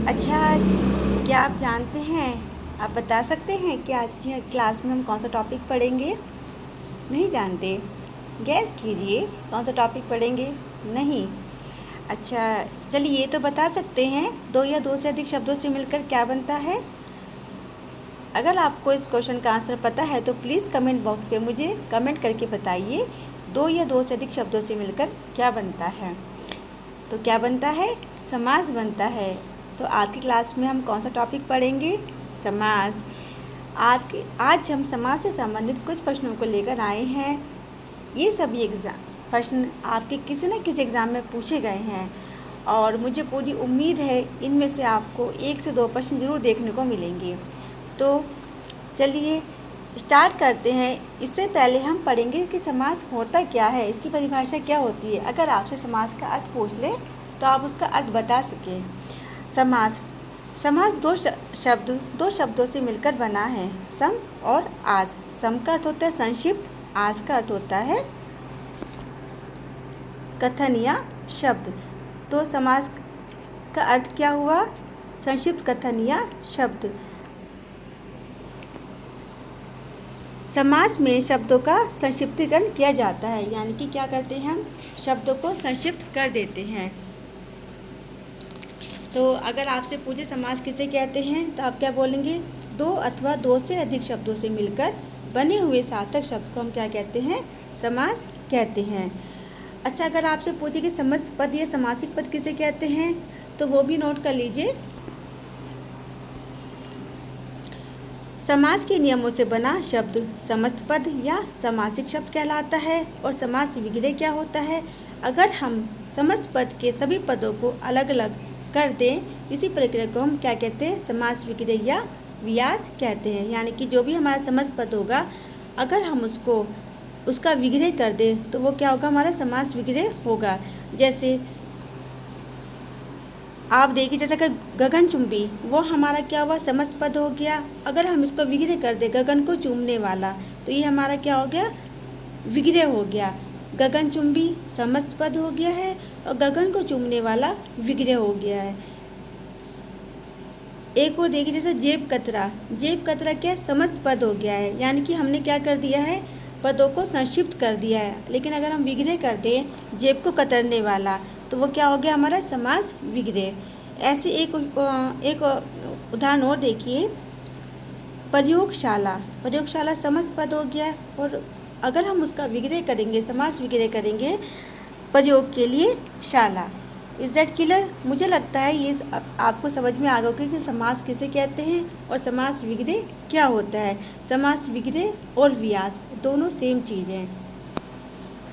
अच्छा, क्या आप जानते हैं, आप बता सकते हैं कि आज की क्लास में हम कौन सा टॉपिक पढ़ेंगे? नहीं जानते? गैस कीजिए, कौन सा टॉपिक पढ़ेंगे? नहीं। अच्छा, चलिए ये तो बता सकते हैं, दो या दो से अधिक शब्दों से मिलकर क्या बनता है? अगर आपको इस क्वेश्चन का आंसर पता है तो प्लीज़ कमेंट बॉक्स पे मुझे कमेंट करके बताइए, दो या दो से अधिक शब्दों से मिलकर क्या बनता है? तो क्या बनता है? समास बनता है। तो आज की क्लास में हम कौन सा टॉपिक पढ़ेंगे? समास। आज हम समास से संबंधित कुछ प्रश्नों को लेकर आए हैं। ये सभी प्रश्न आपके किसी न किसी एग्ज़ाम में पूछे गए हैं और मुझे पूरी उम्मीद है इनमें से आपको 1 से 2 प्रश्न ज़रूर देखने को मिलेंगे। तो चलिए स्टार्ट करते हैं। इससे पहले हम पढ़ेंगे कि समास होता क्या है, इसकी परिभाषा क्या होती है। अगर आपसे समास का अर्थ पूछ लें तो आप उसका अर्थ बता सकें। समास समास दो शब्दों से मिलकर बना है, सम और आस। सम का अर्थ होता है संक्षिप्त, आस का अर्थ होता है कथन या शब्द। तो समास का अर्थ क्या हुआ? संक्षिप्त, कथन या शब्द। समास में शब्दों का संक्षिप्तीकरण किया जाता है, यानी कि क्या करते हैं, हम शब्दों को संक्षिप्त कर देते हैं। तो अगर आपसे पूछे समास किसे कहते हैं तो आप क्या बोलेंगे? दो अथवा दो से अधिक शब्दों से मिलकर बने हुए सार्थक शब्द को हम क्या कहते हैं? समास कहते हैं। अच्छा, अगर आपसे पूछे कि समस्त पद या समासिक पद किसे कहते हैं तो वो भी नोट कर लीजिए। समास के नियमों से बना शब्द समस्त पद या समासिक शब्द कहलाता है। और समास विग्रह क्या होता है? अगर हम समस्त पद के सभी पदों को अलग अलग कर दें, इसी प्रक्रिया को हम क्या कहते हैं? समास विग्रह या वियास कहते हैं। यानी कि जो भी हमारा समस्त पद होगा, अगर हम उसका विग्रह कर दें तो वो क्या होगा? हमारा समास विग्रह होगा। जैसे आप देखिए, जैसे अगर गगनचुंबी, वो हमारा क्या हुआ? समस्त पद हो गया। अगर हम इसको विग्रह कर दे, गगन को चूमने वाला, तो ये हमारा क्या हो गया? विग्रह हो गया। गगनचुंबी समस्त पद हो गया है और गगन को चूमने वाला विग्रह हो गया है। एक और देखिए, जैसे जेब कतरा, जेब कतरा क्या? समस्त पद हो गया है। यानी कि हमने क्या कर दिया है? पदों को संक्षिप्त कर दिया है। लेकिन अगर हम विग्रह कर दें, जेब को कतरने वाला, तो वो क्या हो गया? हमारा समास विग्रह। ऐसे एक उदाहरण और देखिए, प्रयोगशाला, प्रयोगशाला समस्त पद हो गया और अगर हम उसका विग्रह करेंगे, समास विग्रह करेंगे, प्रयोग के लिए शाला। Is that clear? मुझे लगता है ये आपको समझ में आ गया कि समास किसे कहते हैं और समास विग्रह क्या होता है। समास विग्रह और वियास दोनों सेम चीज़ हैं।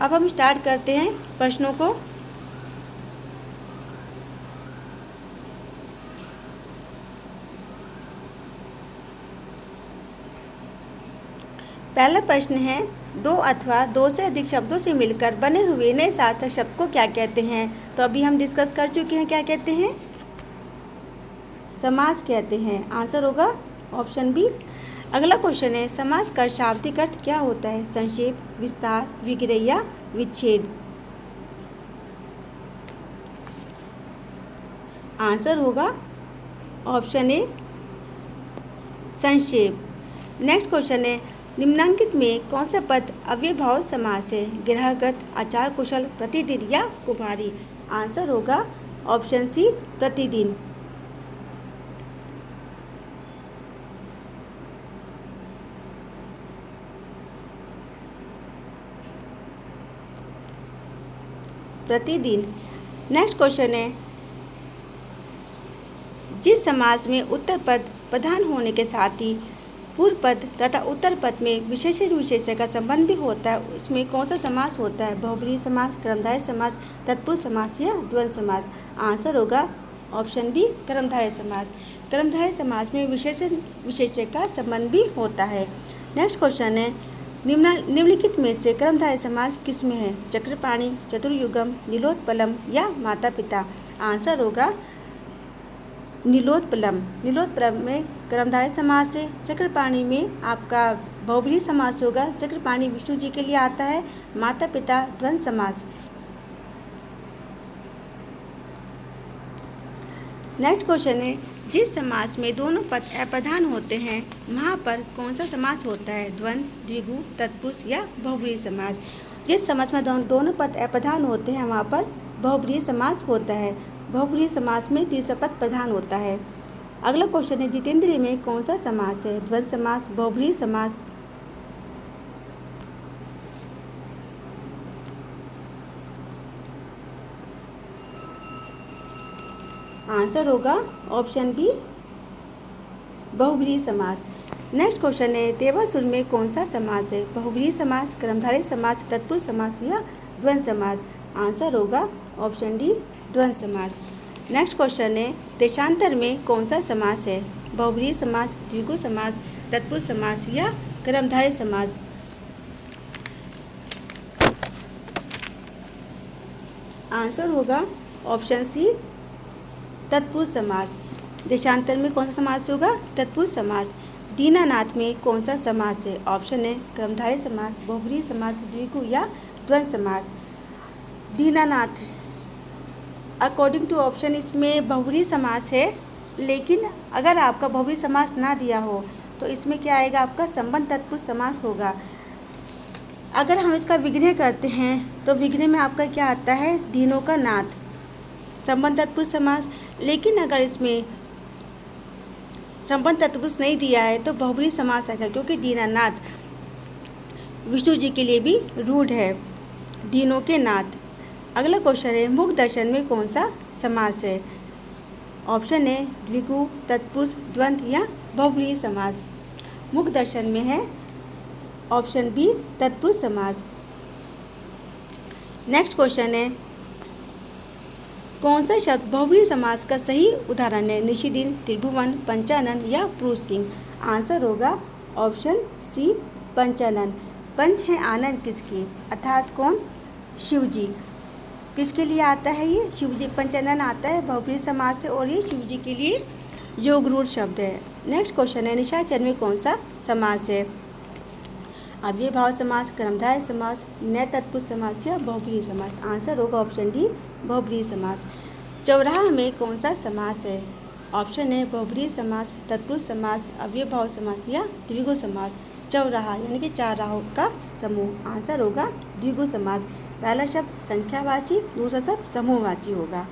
अब हम स्टार्ट करते हैं प्रश्नों को। पहला प्रश्न है, दो अथवा दो से अधिक शब्दों से मिलकर बने हुए नए सार्थक शब्द को क्या कहते हैं? तो अभी हम डिस्कस कर चुके हैं, क्या कहते हैं? समास कहते हैं। आंसर होगा ऑप्शन बी। अगला क्वेश्चन है, समास का शाब्दिक अर्थ क्या होता है? संक्षेप, विस्तार, विग्रह या विच्छेद? आंसर होगा ऑप्शन ए, संक्षेप। नेक्स्ट क्वेश्चन है, निम्नांकित में कौन सा पद अव्ययभाव समास है? गृहगत, आचार कुशल, प्रतिदिन या कुमारी? आंसर होगा ऑप्शन सी, प्रतिदिन। प्रतिदिन। नेक्स्ट क्वेश्चन है, जिस समास में उत्तर पद प्रधान होने के साथ ही पूर्व पद तथा उत्तर पद में विशेषण विशेषण का संबंध भी होता है, उसमें कौन सा समास होता है? बहुब्रीहि समास, कर्मधारय समास, तत्पुरुष समास या द्वंद्व समास? आंसर होगा ऑप्शन बी, कर्मधारय समास। कर्मधारय समास में विशेषण विशेषण का संबंध भी होता है। नेक्स्ट क्वेश्चन है, निम्नलिखित में से कर्मधारय समास किसमें है? चक्रपाणि, चतुर्युगम, नीलोत्पलम या माता पिता? आंसर होगा नीलोत्पलम। नीलोत्पलम में कर्मधारय समास है। चक्रपाणि में आपका बहुब्रीहि समास होगा। चक्रपाणि विष्णु जी के लिए आता है। माता पिता द्वंद्व समास। नेक्स्ट क्वेश्चन है, जिस समास में दोनों पद अप्रधान होते हैं वहाँ पर कौन सा समास होता है? द्वंद्व, द्विगु, तत्पुरुष या बहुब्रीहि समास। जिस समास में दोनों पद अप्रधान होते हैं वहाँ पर बहुब्रीहि समास होता है। बहुब्रीहि समास में तीसरा पद प्रधान होता है। अगला क्वेश्चन है, जितेंद्रिय में कौन सा समास है? द्वंद्व समास, बहुब्रीहि समास। आंसर होगा ऑप्शन बी, बहुब्रीहि समास। नेक्स्ट क्वेश्चन है, देवासुर में कौन सा समास है? बहुब्रीहि समास, कर्मधारय समास, तत्पुरुष समास या द्वंद्व समास। आंसर होगा ऑप्शन डी, द्वंद्व समास। नेक्स्ट क्वेश्चन है, देशांतर में कौन सा समास है? बहुब्रीहि समास, द्विगु समास, तत्पुरुष समास या कर्मधारय समास। आंसर होगा ऑप्शन सी, तत्पुरुष समास। देशांतर में कौन सा समास होगा? तत्पुरुष समास। दीनानाथ में कौन सा समास है? ऑप्शन है कर्मधारय समास, बहुब्रीहि समास, द्विगु या द्वंद्व समास। दीनानाथ अकॉर्डिंग टू ऑप्शन इसमें बहुब्रीहि समास है, लेकिन अगर आपका बहुब्रीहि समास ना दिया हो तो इसमें क्या आएगा? आपका संबंध तत्पुरुष समास होगा। अगर हम इसका विग्रह करते हैं तो विग्रह में आपका क्या आता है? दीनों का नाथ, संबंध तत्पुरुष समास। लेकिन अगर इसमें संबंध तत्पुरुष नहीं दिया है तो बहुब्रीहि समास आएगा, क्योंकि दीनानाथ विष्णु जी के लिए भी रूढ़ है, दीनों के नाथ। अगला क्वेश्चन है, मुख दर्शन में कौन सा समास है? ऑप्शन है द्विगु, तत्पुरुष, द्वंद्व या बहुब्रीहि समास। मुख दर्शन में है ऑप्शन बी, तत्पुरुष समास। नेक्स्ट क्वेश्चन है, कौन सा शब्द बहुब्रीहि समास का सही उदाहरण है? निशिदिन, त्रिभुवन, पंचानन या पुरुष सिंह। आंसर होगा ऑप्शन सी, पंचानन। पंच है आनंद किसके? अर्थात कौन? शिव जी। किसके लिए आता है ये? शिव जी। पंचानन आता है, बहुब्रीहि समास है और ये शिव जी के लिए योग रूढ़ शब्द है। नेक्स्ट क्वेश्चन है, निशाचर में कौन सा समास है? अव्यय भाव समास, कर्मधारय समास, नए तत्पुरुष समास या बहुब्रीहि समास। आंसर होगा ऑप्शन डी, बहुब्रीहि समास। चौराहा में कौन सा समास है? ऑप्शन है बहुब्रीहि समास, तत्पुरुष समास, अव्यय भाव समास या द्विगु समास। चौराहा यानी कि चार राहों का समूह। आंसर होगा द्विगु समास। पहला शब्द संख्यावाची, दूसरा शब्द समूहवाची होगा।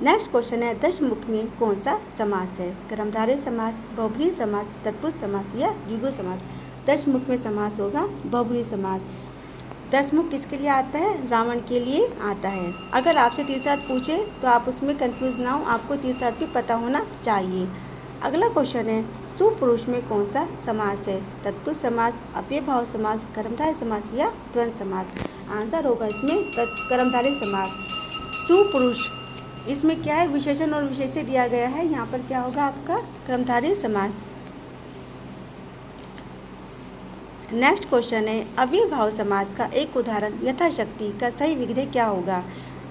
नेक्स्ट क्वेश्चन है, दशमुख में कौन सा समास है? कर्मधारय समास, बहुब्रीहि समास, तत्पुरुष समास या द्विगु समास। दशमुख में समास होगा बहुब्रीहि समास। दशमुख किसके लिए आता है? रावण के लिए आता है। अगर आपसे तीसरा अर्थ पूछे तो आप उसमें कंफ्यूज ना हो, आपको तीसरा अर्थ भी पता होना चाहिए। अगला क्वेश्चन है, सुपुरुष में कौन सा समास है? तत्पुरुष समास, अव्यय भाव समास, कर्मधारय समास या द्वंद्व समास। आंसर होगा इसमें कर्मधारय समास। सुपुरुष इसमें क्या है? विशेषण और विशेष्य दिया गया है, यहाँ पर क्या होगा आपका? कर्मधारय समास। नेक्स्ट क्वेश्चन है, अव्यय भाव समास का एक उदाहरण यथाशक्ति का सही विग्रह क्या होगा?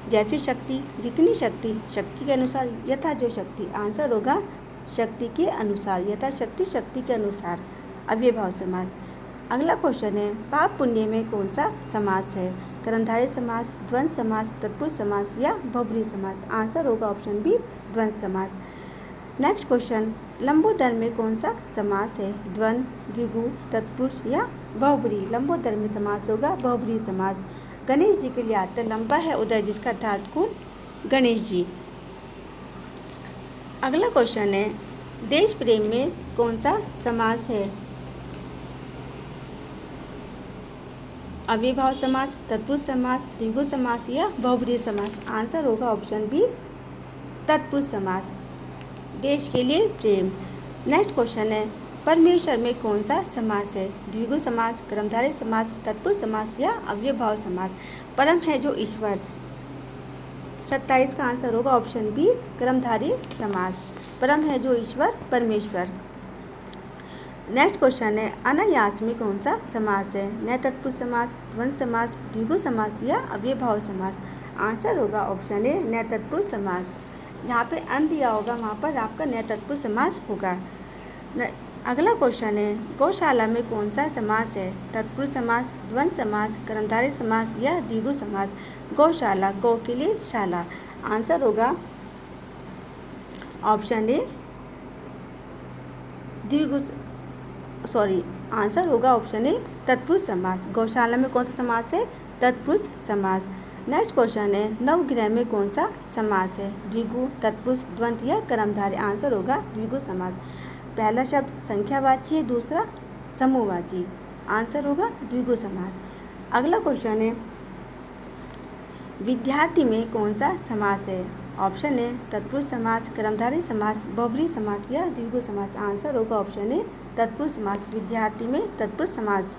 जैसी शक्ति, जितनी शक्ति, शक्ति के अनुसार, यथा जो शक्ति। आंसर होगा शक्ति के अनुसार, यथाशक्ति, शक्ति के अनुसार, अव्यय भाव समास। अगला क्वेश्चन है, पाप पुण्य में कौन सा समास है? कर्मधारय समास, द्वंद्व समास, तत्पुरुष समास या बहुब्रीहि समास। आंसर होगा ऑप्शन बी, द्वंद्व समास। नेक्स्ट क्वेश्चन, लंबोदर में कौन सा समास है? द्वंद्व, द्विगु, तत्पुरुष या बहुब्रीहि। लंबोदर में समास होगा बहुब्रीहि समास। गणेश जी के लिए आता है, लंबा है उदय जिसका अर्थात कौन? गणेश जी। अगला क्वेश्चन है, देश प्रेम में कौन सा समास है? अव्यय भाव समास, तत्पुरुष समास, द्विगु समास या बहुब्रीहि समास। आंसर होगा ऑप्शन बी, तत्पुरुष समास। देश के लिए प्रेम। नेक्स्ट क्वेश्चन है, परमेश्वर में कौन सा समास है? द्विगु समास, कर्मधारय समास, तत्पुरुष समास या अव्यय भाव समास। परम है जो ईश्वर। 27 का आंसर होगा ऑप्शन बी, कर्मधारय समास। परम है जो ईश्वर, परमेश्वर। नेक्स्ट क्वेश्चन है, अनायास में कौन सा समास है? नए तत्पुरुष समास, द्वंद्व समास, द्विगु समास या अव्यय भाव समास। आंसर होगा ऑप्शन ए, नए तत्पुरुष समास। जहाँ पे अन दिया होगा वहाँ पर आपका नए तत्पुरुष समास होगा। अगला क्वेश्चन है, गौशाला में कौन सा समास है? तत्पुरुष समास, द्वंद्व समास, कर्मधारय समास या द्विगु समास। गौशाला, गौ के लिए शाला। आंसर होगा ऑप्शन ए द्विगु आंसर होगा ऑप्शन ए तत्पुरुष समास। गौशाला में कौन सा समास है? तत्पुरुष समास। नेक्स्ट क्वेश्चन है नवग्रह में कौन सा समास है? द्विगु, तत्पुरुष, द्वंद्व या कर्मधारय। आंसर होगा द्विगु समास। पहला शब्द संख्यावाची है, दूसरा समूहवाची। आंसर होगा द्विगु समास। अगला क्वेश्चन है विद्यार्थी में कौन सा समास है? ऑप्शन है तत्पुरुष समास, कर्मधारय समास, बहुब्रीहि समास या द्विगु समास। आंसर होगा ऑप्शन है तत्पुरुष समास। विद्यार्थी में तत्पुरुष समास।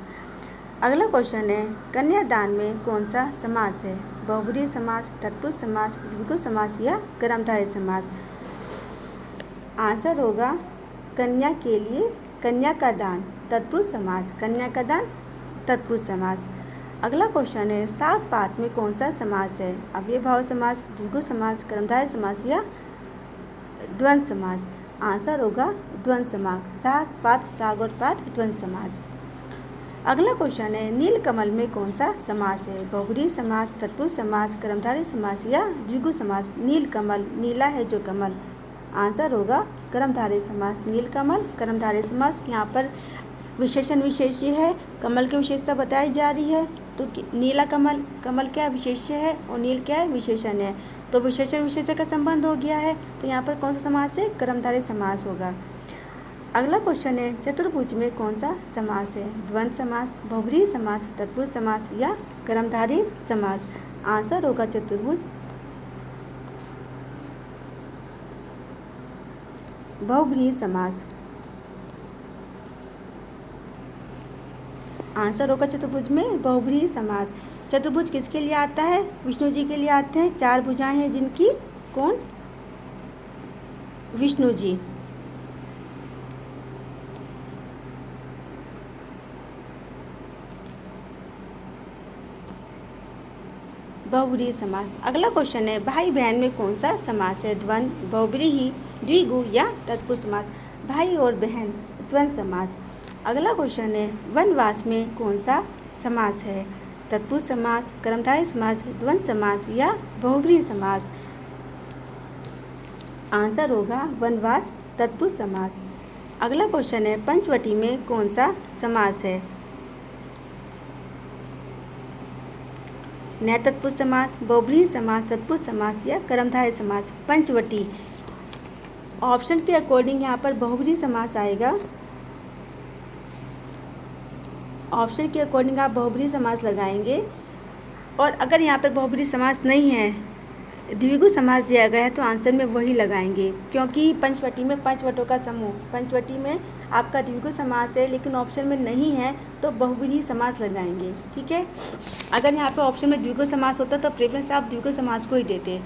अगला क्वेश्चन है कन्यादान में कौन सा समास है? बहुब्रीहि समास, तत्पुरुष समास, द्विगु समास या कर्मधारय समास। आंसर होगा कन्या के लिए कन्या का दान, तत्पुरुष समास। कन्या का दान तत्पुरुष समास। अगला क्वेश्चन है सात पात में कौन सा समास है? अव्ययभाव समास, द्विगु समास, कर्मधारय समास या द्वंद्व समास। आंसर होगा द्वंद्व समास। सात पात, साग और पात, द्वंद्व समास। अगला क्वेश्चन है नीलकमल में कौन सा समास है? बहुब्रीहि समास, तत्पुरुष समास, कर्मधारय समास या द्विगु समास। नीलकमल, नीला है जो कमल। आंसर होगा कर्मधारय समास। नीलकमल कर्मधारय समास। यहाँ पर विशेषण विशेष्य है, कमल की विशेषता बताई जा रही है। तो नीला कमल, कमल क्या विशेष्य है और नील क्या है? विशेषण है। तो विशेषण विशेष्य का संबंध हो गया है। तो यहाँ पर कौन सा समास है? कर्मधारय समास होगा। अगला क्वेश्चन है चतुर्भुज में कौन सा समास है? द्वंद्व समास, बहुब्रीहि समास, तत्पुरुष समास या कर्मधारय समास। आंसर होगा चतुर्भुज बहुब्रीहि समास। आंसर होगा चतुर्भुज में बहुब्रीहि समास। चतुर्भुज किसके लिए आता है? विष्णु जी के लिए आते हैं। चार भुजाएं हैं जिनकी। कौन? विष्णु जी। बहुब्रीहि समास। अगला क्वेश्चन है भाई बहन में कौन सा समास है? द्वंद्व, बहुब्रीहि, द्विगु या तत्पुरुष समास। भाई और बहन द्वंद्व समास। अगला क्वेश्चन है वनवास में कौन सा समास है? तत्पुरुष समास, कर्मधारय समास, द्वंद्व समास या बहुब्रीहि समास। आंसर होगा वनवास तत्पुरुष समास। अगला क्वेश्चन है पंचवटी में कौन सा समास है? नैतत्पुरुष समास, बहुब्रीहि समास, तत्पुरुष समास या कर्मधारय समास। पंचवटी ऑप्शन के अकॉर्डिंग यहाँ पर बहुब्रीहि समास आएगा। ऑप्शन के अकॉर्डिंग आप बहुब्रीहि समास लगाएंगे। और अगर यहाँ पर बहुब्रीहि समास नहीं है, द्विगु समास दिया गया है, तो आंसर में वही लगाएंगे। क्योंकि पंचवटी में पंचवटों का समूह, पंचवटी में आपका द्विगु समास है लेकिन ऑप्शन में नहीं है तो बहुब्रीहि समास लगाएंगे। ठीक है। अगर यहाँ पे ऑप्शन में द्विगु समास होता तो प्रेफरेंस आप द्विगु समास को ही देते।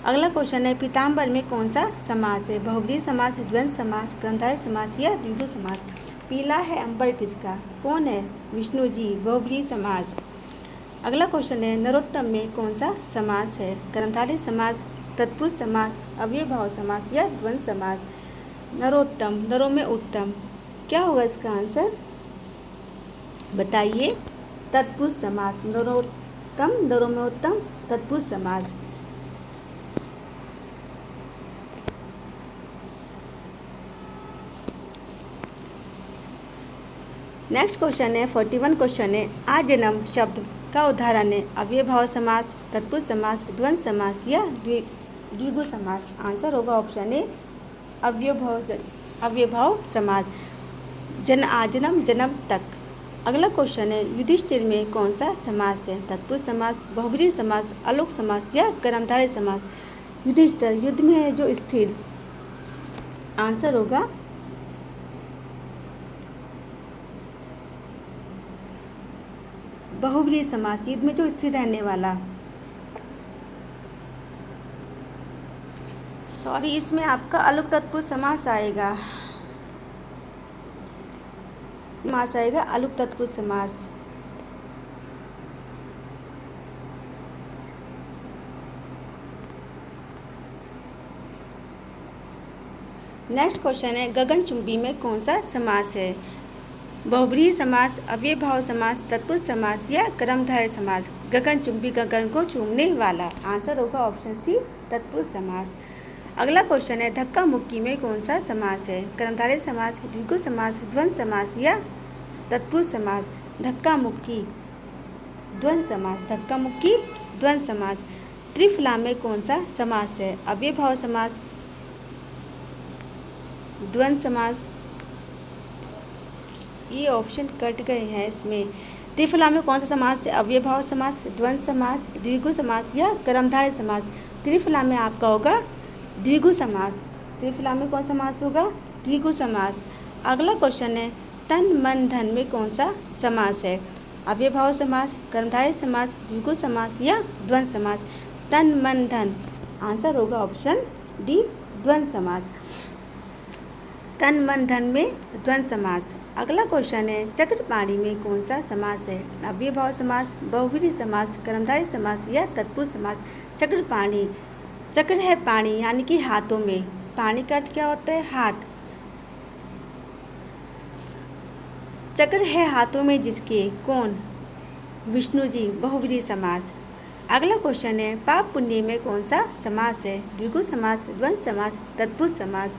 अगला क्वेश्चन है पीताम्बर में कौन सा समास है? बहुब्रीहि समास, द्वंद्व समास, कर्मधारय समास या द्विगु समास। पीला है अंबर किसका? कौन है? विष्णु जी। बहुब्रीहि समास। अगला क्वेश्चन है नरोत्तम में कौन सा समास है? कर्मधारय समास, तत्पुरुष समास, अव्ययभाव समास या द्वंद्व समास। नरोत्तम, नरो में उत्तम, क्या होगा इसका आंसर? बताइए। तत्पुरुष समास। नरोत्तम, नरो में उत्तम, तत्पुरुष समास। नेक्स्ट क्वेश्चन है 41 क्वेश्चन है आजन्म शब्द का उदाहरण है? अव्ययभाव समास, तत्पुरुष समास, द्वंद्व समास या द्विगु समास। आंसर होगा ऑप्शन ए अव्ययभाव समास। जन आजन्म, जन्म तक। अगला क्वेश्चन है युधिष्ठिर में कौन सा समास है? तत्पुरुष समास, बहुब्रीहि समास, आलोक समास या कर्मधारय समास। युधिष्ठिर युद्ध में है जो स्थिर। आंसर होगा बहुब्रीहि समास, युद्ध में जो स्थिर रहने वाला। सॉरी, इसमें आपका आलोक तत्पुरुष समास आएगा। समास आएगा आलोक तत्पुरुष समास। नेक्स्ट क्वेश्चन है गगनचुंबी में कौन सा समास है? बहुब्रीहि समास, अव्ययभाव समास, तत्पुरुष समास या कर्मधारय समास। गगनचुंबी, गगन को चूमने वाला। आंसर होगा ऑप्शन सी तत्पुरुष समास। अगला क्वेश्चन है धक्का मुक्की में कौन सा समास है? कर्मधारय समास, द्विगु समास, द्वंद्व समास या तत्पुरुष समास? धक्का मुक्की द्वंद्व समास, धक्का मुक्की द्वंद्व समास। त्रिफला में कौन सा समास है? अव्ययभाव समास, द्वंद्व समास। ये ऑप्शन कट गए हैं इसमें। त्रिफला में कौन सा समास है? अव्ययभाव समास, द्वंद्व समास, द्विगु समास या कर्मधारय समास? त्रिफला में आपका होगा द्विगु समास। त्रिफला में कौन समास होगा? द्विगु समास। अगला क्वेश्चन है तन मन धन में कौन सा समास है? अव्ययभाव समास, कर्मधारय समास, द्विगु समास या द्वंद्व समास? तन मन धन, आंसर होगा ऑप्शन डी, द्वंद्व समास। तन मन धन में द्वंद्व समास। अगला क्वेश्चन है चक्रपाणी में कौन सा समास है? अव्ययभाव समास, बहुव्रीहि समास, कर्मधारय समास या तत्पुरुष समास? चक्रपाणी, चक्र है पाणी यानी कि हाथों में, पानी का अर्थ क्या होता है? हाथ। चक्र है हाथों में जिसके, कौन? विष्णु जी, बहुव्रीहि समास। अगला क्वेश्चन है पाप पुण्य में कौन सा समास है? द्विगु समास, द्वंद्व समास, तत्पुरुष समास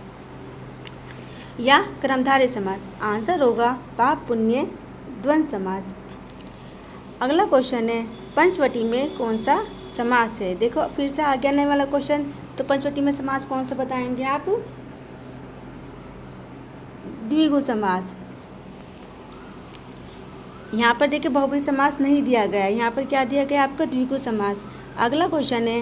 या कर्मधारय समास? आंसर होगा पाप पुण्य द्वंद्व समास। अगला क्वेश्चन है पंचवटी में कौन सा समास है? देखो फिर से आ गया नए वाला क्वेश्चन। तो पंचवटी में समास कौन सा बताएंगे आप? द्विगु समास। यहाँ पर देखिए बहुव्रीहि समास नहीं दिया गया है, यहाँ पर क्या दिया गया आपका? द्विगु समास। अगला क्वेश्चन है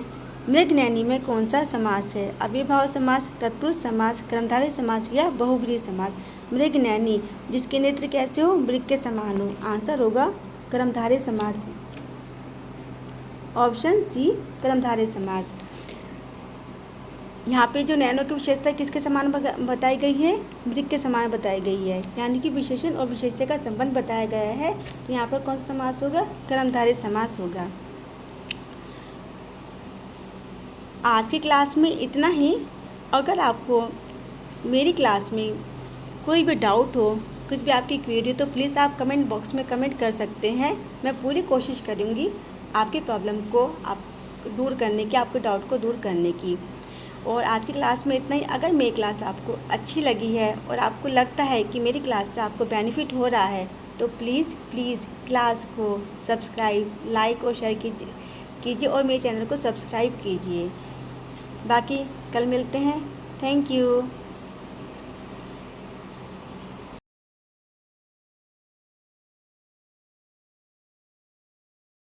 मृगनयनी में कौन सा समास है? अव्ययभाव समास, तत्पुरुष समास, कर्मधारय समास या बहुव्रीहि समास? मृगनयनी, जिसके नेत्र कैसे हो? मृग के समान हो। आंसर होगा कर्मधारय समास, ऑप्शन सी, कर्मधारय समास। यहाँ पे जो नैनो की विशेषता किसके समान बताई गई है? मृग के समान बताई गई है, यानी कि विशेषण और विशेष्य का संबंध बताया गया है। तो यहाँ पर कौन सा समास होगा? कर्मधारय समास होगा। आज की क्लास में इतना ही। अगर आपको मेरी क्लास में कोई भी डाउट हो, कुछ भी आपकी क्वेरी हो, तो प्लीज़ आप कमेंट बॉक्स में कमेंट कर सकते हैं। मैं पूरी कोशिश करूँगी आपकी प्रॉब्लम को दूर करने की, आपके डाउट को दूर करने की। और आज की क्लास में इतना ही। अगर मेरी क्लास आपको अच्छी लगी है और आपको लगता है कि मेरी क्लास से आपको बेनिफिट हो रहा है, तो प्लीज़ क्लास को सब्सक्राइब, लाइक और शेयर कीजिए और मेरे चैनल को सब्सक्राइब कीजिए। बाकी कल मिलते हैं। Thank you.